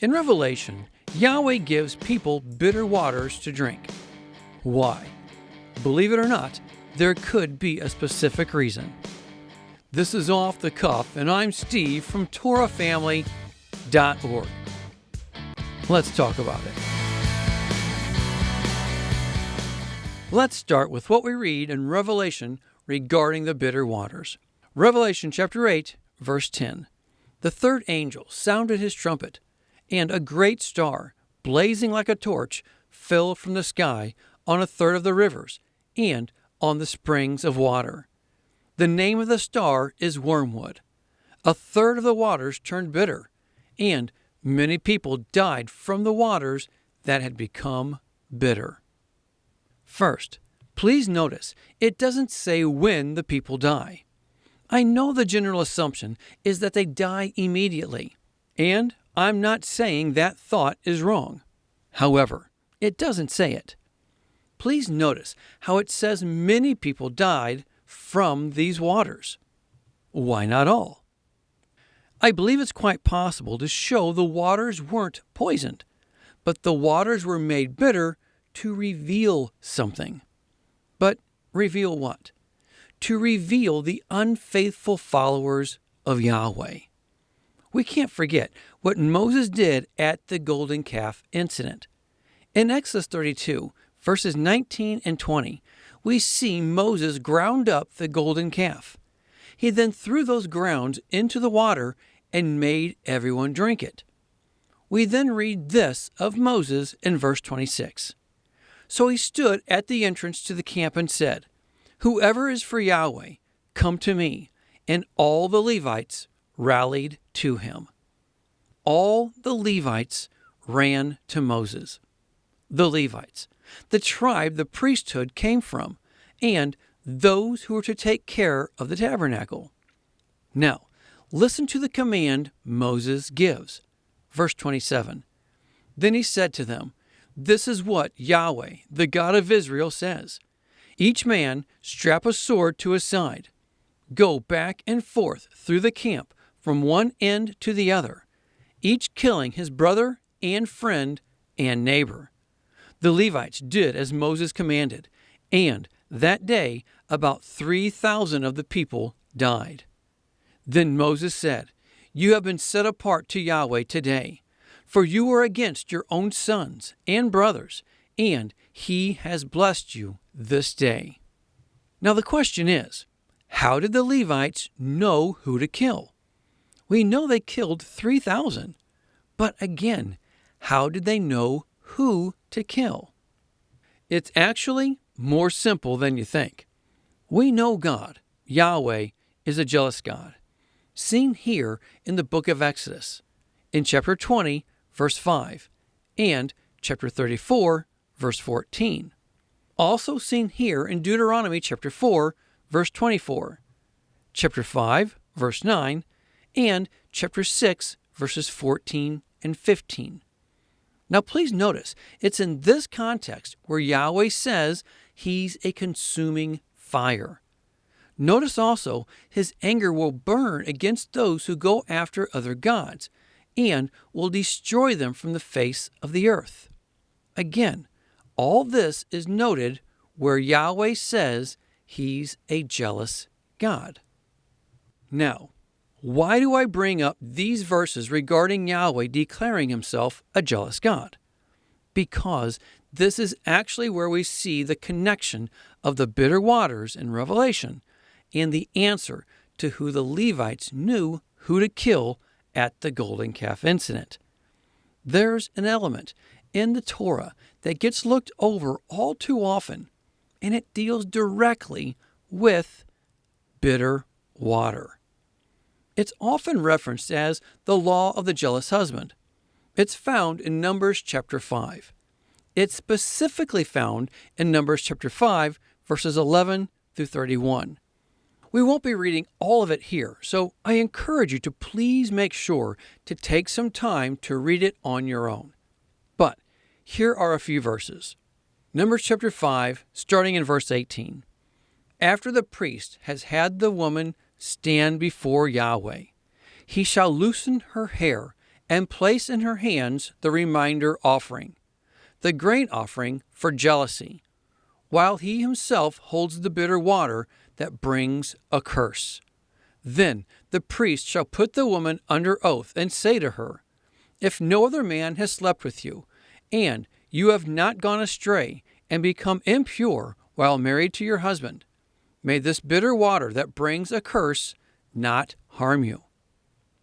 In Revelation, Yahweh gives people bitter waters to drink. Why? Believe it or not, there could be a specific reason. This is Off the Cuff, and I'm Steve from TorahFamily.org. Let's talk about it. Let's start with what we read in Revelation regarding the bitter waters. Revelation chapter 8, verse 10. The third angel sounded his trumpet, and a great star, blazing like a torch, fell from the sky on a third of the rivers and on the springs of water. The name of the star is Wormwood. A third of the waters turned bitter, and many people died from the waters that had become bitter. First, please notice it doesn't say when the people die. I know the general assumption is that they die immediately, and I'm not saying that thought is wrong. However, it doesn't say it. Please notice how it says many people died from these waters. Why not all? I believe it's quite possible to show the waters weren't poisoned, but the waters were made bitter to reveal something. But reveal what? To reveal the unfaithful followers of Yahweh. We can't forget what Moses did at the golden calf incident. In Exodus 32, verses 19 and 20, we see Moses ground up the golden calf. He then threw those grounds into the water and made everyone drink it. We then read this of Moses in verse 26. So he stood at the entrance to the camp and said, "Whoever is for Yahweh, come to me." And all the Levites rallied to him. All the Levites ran to Moses. The Levites, the tribe the priesthood came from, and those who were to take care of the tabernacle. Now, listen to the command Moses gives. Verse 27. Then he said to them, "This is what Yahweh, the God of Israel, says. Each man strap a sword to his side. Go back and forth through the camp from one end to the other, each killing his brother and friend and neighbor." The Levites did as Moses commanded, and that day about 3,000 of the people died. Then Moses said, "You have been set apart to Yahweh today, for you are against your own sons and brothers, and he has blessed you this day." Now the question is, how did the Levites know who to kill? We know they killed 3,000, but again, how did they know who to kill? It's actually more simple than you think. We know God, Yahweh, is a jealous God, seen here in the book of Exodus, in chapter 20, verse 5, and chapter 34, verse 14. Also seen here in Deuteronomy chapter 4, verse 24, chapter 5, verse 9, and chapter 6, verses 14 and 15. Now please notice, it's in this context where Yahweh says he's a consuming fire. Notice also his anger will burn against those who go after other gods and will destroy them from the face of the earth. Again, all this is noted where Yahweh says he's a jealous God. Now, why do I bring up these verses regarding Yahweh declaring himself a jealous God? Because this is actually where we see the connection of the bitter waters in Revelation and the answer to who the Levites knew who to kill at the golden calf incident. There's an element in the Torah that gets looked over all too often, and it deals directly with bitter water. It's often referenced as the law of the jealous husband. It's found in Numbers chapter 5. It's specifically found in Numbers chapter 5, verses 11 through 31. We won't be reading all of it here, so I encourage you to please make sure to take some time to read it on your own. But here are a few verses. Numbers chapter 5, starting in verse 18. After the priest has had the woman stand before Yahweh, he shall loosen her hair and place in her hands the reminder offering, the grain offering for jealousy, while he himself holds the bitter water that brings a curse. Then the priest shall put the woman under oath and say to her, if no other man has slept with you, and you have not gone astray and become impure while married to your husband, may this bitter water that brings a curse not harm you.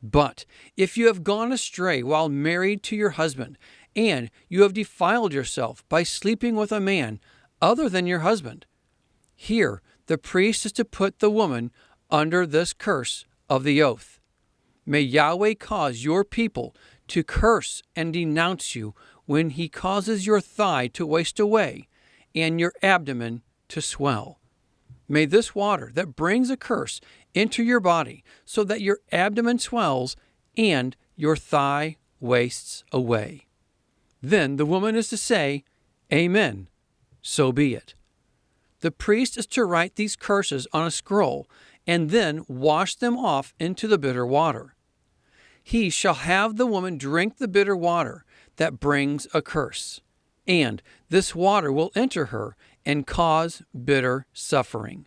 But if you have gone astray while married to your husband, and you have defiled yourself by sleeping with a man other than your husband, here the priest is to put the woman under this curse of the oath. May Yahweh cause your people to curse and denounce you when he causes your thigh to waste away and your abdomen to swell. May this water that brings a curse enter your body so that your abdomen swells and your thigh wastes away. Then the woman is to say, Amen, so be it. The priest is to write these curses on a scroll and then wash them off into the bitter water. He shall have the woman drink the bitter water that brings a curse, and this water will enter her and cause bitter suffering.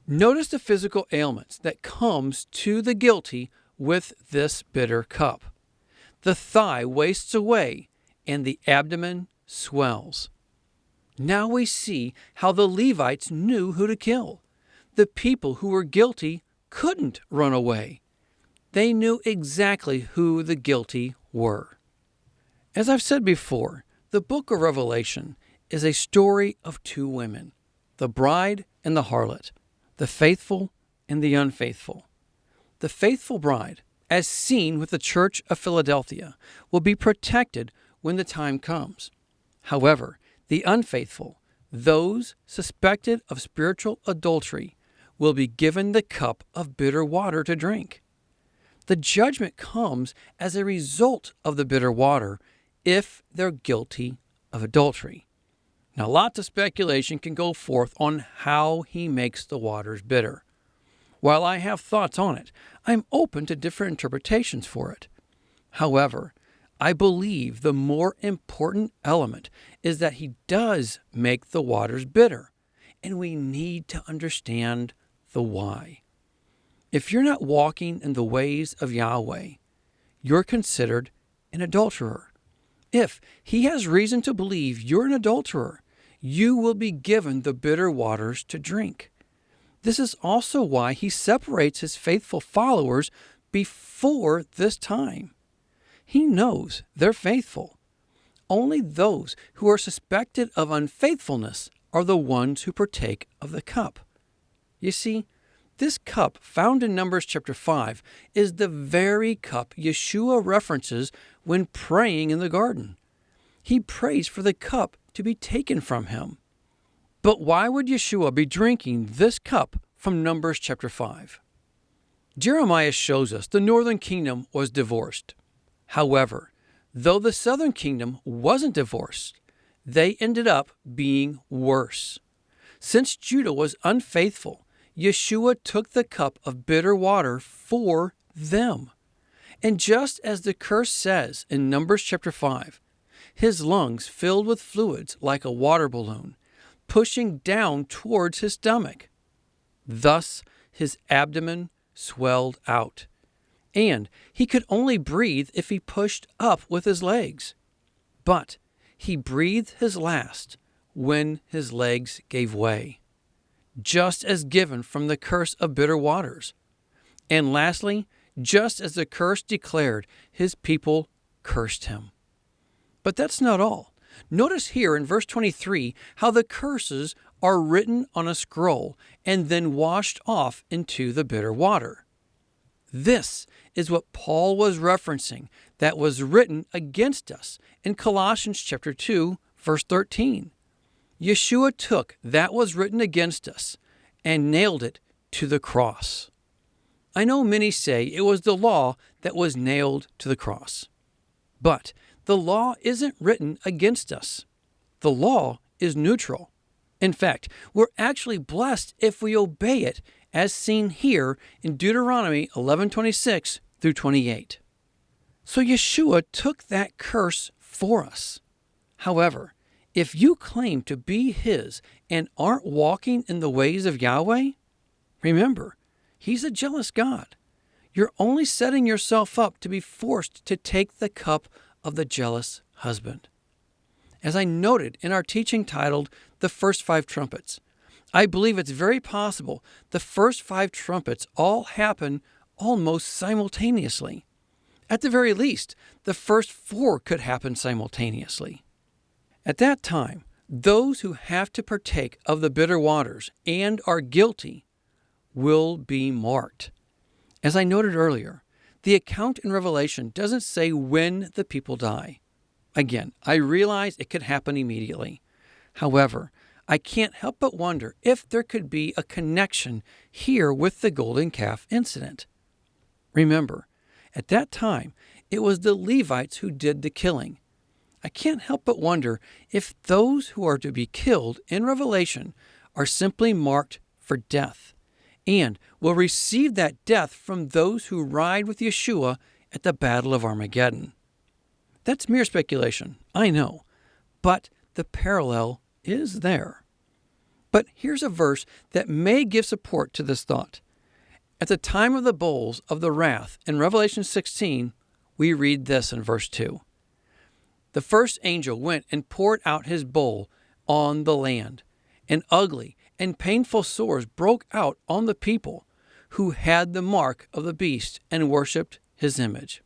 Notice the physical ailments that comes to the guilty with this bitter cup. The thigh wastes away, and the abdomen swells. Now we see how the Levites knew who to kill. The people who were guilty couldn't run away. They knew exactly who the guilty were. As I've said before, the book of Revelation is a story of two women, the bride and the harlot, the faithful and the unfaithful. The faithful bride, as seen with the church of Philadelphia, will be protected when the time comes. However, the unfaithful, those suspected of spiritual adultery, will be given the cup of bitter water to drink. The judgment comes as a result of the bitter water if they're guilty of adultery. Now, lots of speculation can go forth on how he makes the waters bitter. While I have thoughts on it, I'm open to different interpretations for it. However, I believe the more important element is that he does make the waters bitter, and we need to understand the why. If you're not walking in the ways of Yahweh, you're considered an adulterer. If he has reason to believe you're an adulterer, you will be given the bitter waters to drink. This is also why he separates his faithful followers before this time. He knows they're faithful. Only those who are suspected of unfaithfulness are the ones who partake of the cup. You see, this cup found in Numbers chapter 5 is the very cup Yeshua references when praying in the garden. He prays for the cup to be taken from him. But why would Yeshua be drinking this cup from Numbers chapter 5? Jeremiah shows us the northern kingdom was divorced. However, though the southern kingdom wasn't divorced, they ended up being worse. Since Judah was unfaithful, Yeshua took the cup of bitter water for them. And just as the curse says in Numbers chapter 5, his lungs filled with fluids like a water balloon, pushing down towards his stomach. Thus his abdomen swelled out, and he could only breathe if he pushed up with his legs. But he breathed his last when his legs gave way, just as given from the curse of bitter waters. And lastly, just as the curse declared, his people cursed him. But that's not all. Notice here in verse 23 how the curses are written on a scroll and then washed off into the bitter water. This is what Paul was referencing that was written against us in Colossians chapter 2, verse 13. Yeshua took that was written against us and nailed it to the cross. I know many say it was the law that was nailed to the cross. But the law isn't written against us. The law is neutral. In fact, we're actually blessed if we obey it, as seen here in Deuteronomy 11:26 through 28. So Yeshua took that curse for us. However, if you claim to be His and aren't walking in the ways of Yahweh, remember, He's a jealous God. You're only setting yourself up to be forced to take the cup of the jealous husband. As I noted in our teaching titled The First 5 Trumpets, I believe it's very possible the first 5 trumpets all happen almost simultaneously. At the very least, the first 4 could happen simultaneously. At that time, those who have to partake of the bitter waters and are guilty will be marked. As I noted earlier, the account in Revelation doesn't say when the people die. Again, I realize it could happen immediately. However, I can't help but wonder if there could be a connection here with the golden calf incident. Remember, at that time, it was the Levites who did the killing. I can't help but wonder if those who are to be killed in Revelation are simply marked for death and will receive that death from those who ride with Yeshua at the Battle of Armageddon. That's mere speculation, I know, but the parallel is there. But here's a verse that may give support to this thought. At the time of the bowls of the wrath in Revelation 16, we read this in verse 2. The first angel went and poured out his bowl on the land, and ugly and painful sores broke out on the people who had the mark of the beast and worshipped his image.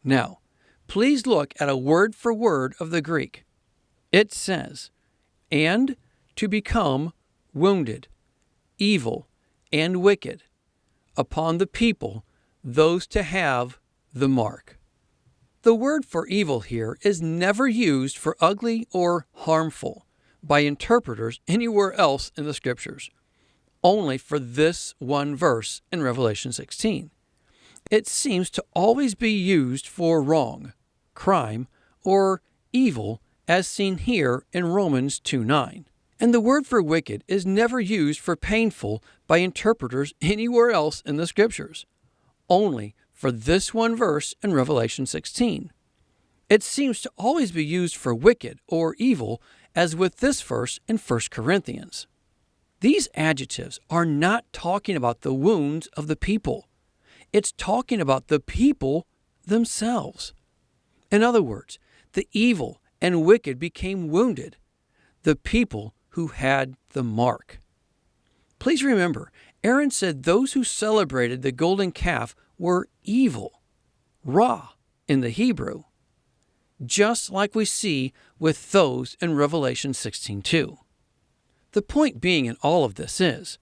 Now, please look at a word for word of the Greek. It says, and to become wounded, evil, and wicked, upon the people, those to have the mark. The word for evil here is never used for ugly or harmful by interpreters anywhere else in the Scriptures, only for this one verse in Revelation 16. It seems to always be used for wrong, crime, or evil, as seen here in Romans 2:9. And the word for wicked is never used for painful by interpreters anywhere else in the Scriptures, only for this one verse in Revelation 16. It seems to always be used for wicked or evil, as with this verse in 1 Corinthians. These adjectives are not talking about the wounds of the people. It's talking about the people themselves. In other words, the evil and wicked became wounded, the people who had the mark. Please remember, Aaron said those who celebrated the golden calf were evil, ra in the Hebrew, just like we see with those in Revelation 16:2. The point being in all of this is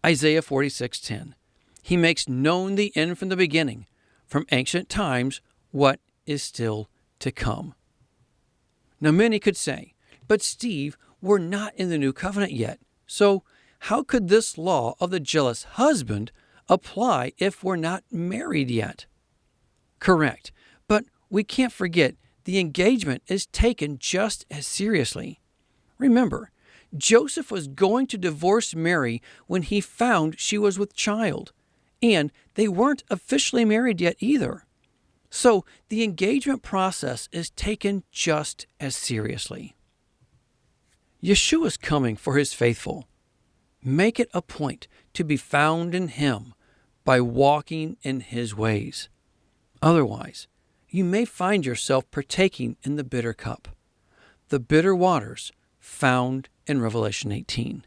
Isaiah 46:10. He makes known the end from the beginning, from ancient times, what is still to come. Now many could say, but Steve, we're not in the new covenant yet, so how could this law of the jealous husband apply if we're not married yet? Correct, but we can't forget the engagement is taken just as seriously. Remember, Joseph was going to divorce Mary when he found she was with child, and they weren't officially married yet either. So the engagement process is taken just as seriously. Yeshua is coming for his faithful. Make it a point to be found in him by walking in his ways. Otherwise, you may find yourself partaking in the bitter cup, the bitter waters found in Revelation 18.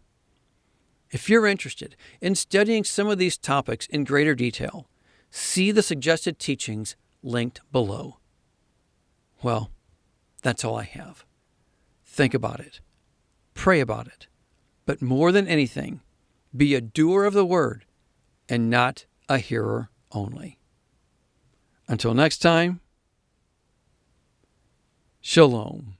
If you're interested in studying some of these topics in greater detail, see the suggested teachings linked below. Well, that's all I have. Think about it. Pray about it. But more than anything, be a doer of the word and not a hearer only. Until next time, Shalom.